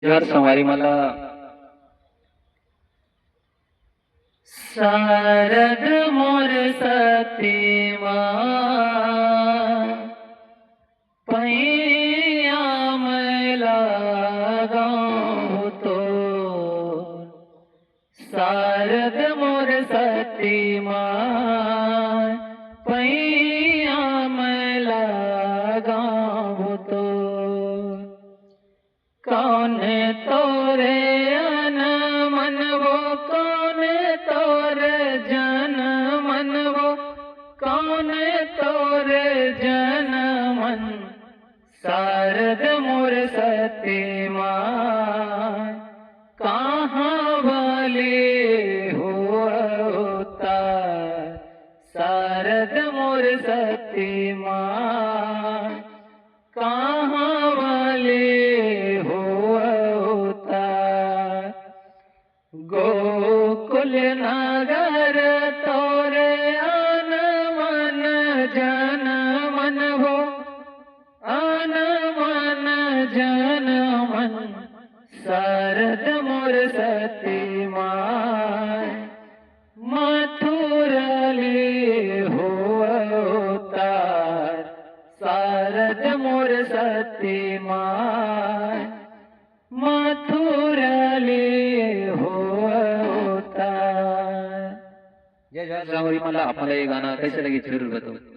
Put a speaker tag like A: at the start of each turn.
A: यार संवारी मला शारद मोर सतीमा पैया मैला गाँव तो शारद मोर सतीमा पैया मैला गाँव तो कौन तोरे अन मनवो कौन तोरे जन मनवो कौन तोरे जन मन शारद मोर सतीमा कहाँ वाले हो अवतार शारद मोर सतीमा कहाँ वाले हो अवतार गोकुल नगर तोरे अन मन जन मन हो अन मन जन मन शारद मोर सतीमा मथुरली हो अवतार शारद मोर सतीमा मथुरली हो अवतार। जय जय रावरी मला आपल्याला ये गाना कैसे लगे जरूर बताओ।